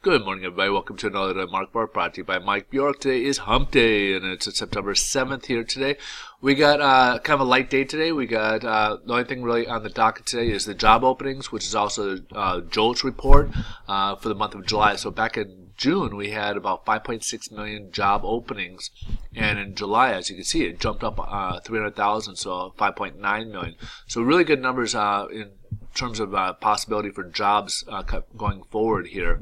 Good morning, everybody. Welcome to another Market Report brought to you by Mike Bjork. Today is Hump Day, and it's September 7th here today. We got kind of a light day today. We got the only thing really on the docket today is the job openings, which is also JOLTS report for the month of July. So back in June, we had about 5.6 million job openings, and in July, as you can see, it jumped up 300,000, so 5.9 million. So really good numbers in terms of possibility for jobs going forward here.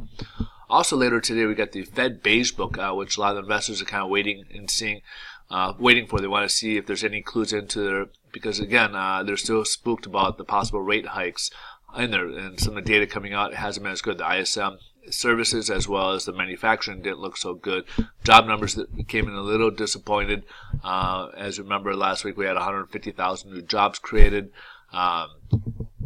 Also later today, we got the Fed Beige Book, which a lot of investors are kind of waiting and seeing, waiting for. They want to see if there's any clues into there, because again, they're still spooked about the possible rate hikes in there, and some of the data coming out hasn't been as good. The ISM services as well as the manufacturing didn't look so good. Job numbers that came in a little disappointed. As you remember, last week we had 150,000 new jobs created,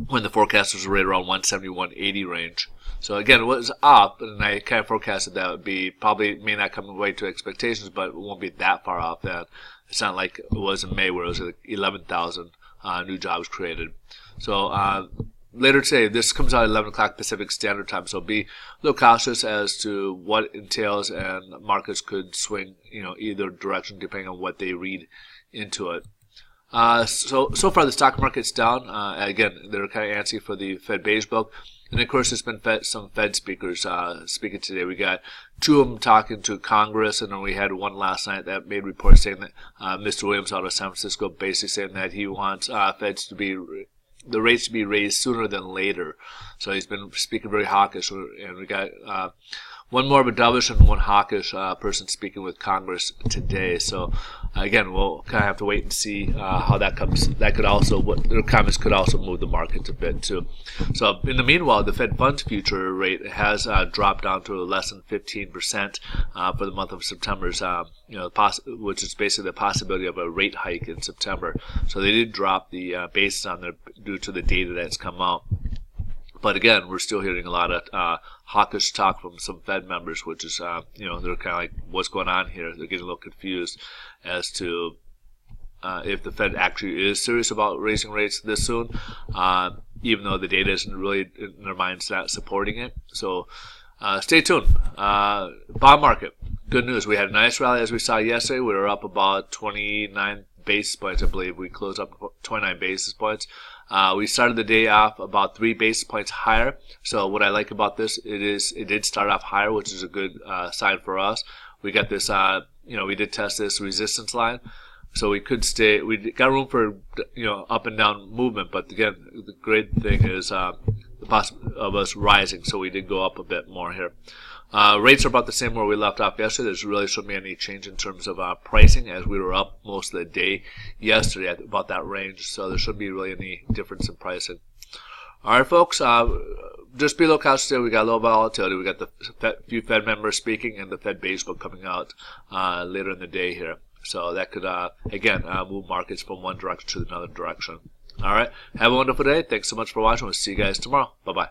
when the forecast was right around 170, 180 range. So again, it was up, and I kind of forecasted that would be probably may not come away to expectations, but it won't be that far off that. It's not like it was in May where it was like 11,000 new jobs created. So later today, this comes out at 11 o'clock Pacific Standard Time, so be a little cautious as to what it entails, and markets could swing, either direction depending on what they read into it. So far the stock market's down. Again, they're kind of antsy for the Fed Beige Book. And of course, there's been some Fed speakers speaking today. We got two of them talking to Congress, and then we had one last night that made reports saying that Mr. Williams out of San Francisco basically saying that he wants Feds to be the rates to be raised sooner than later. So he's been speaking very hawkish, and we got one more of a dovish and one hawkish person speaking with Congress today. So again, we'll kind of have to wait and see how that comes. That could also, their comments could also move the market a bit too. So in the meanwhile, the Fed funds future rate has dropped down to less than 15% for the month of September. Which is basically the possibility of a rate hike in September. So they did drop the basis on there due to the data that's come out. But again, we're still hearing a lot of hawkish talk from some Fed members, which is, they're kind of like, what's going on here? They're getting a little confused as to if the Fed actually is serious about raising rates this soon, even though the data isn't really, in their minds, not supporting it. So stay tuned. Bond market, good news. We had a nice rally as we saw yesterday. We were up about 29 basis points, I believe. We closed up 29 basis points. We started the day off about 3 basis points higher. So what I like about this, it did start off higher, which is a good sign for us. We got this, we did test this resistance line. So we could stay, we got room for, up and down movement. But again, the great thing is the possibility of us rising. So we did go up a bit more here. Rates are about the same where we left off yesterday. There's really shouldn't be any change in terms of pricing, as we were up most of the day yesterday at about that range. So there shouldn't be really any difference in pricing. All right, folks. Just be a little cautious today. We got a little volatility. We got the few Fed members speaking and the Fed Beige Book coming out later in the day here. So that could, again, move markets from one direction to another direction. All right. Have a wonderful day. Thanks so much for watching. We'll see you guys tomorrow. Bye-bye.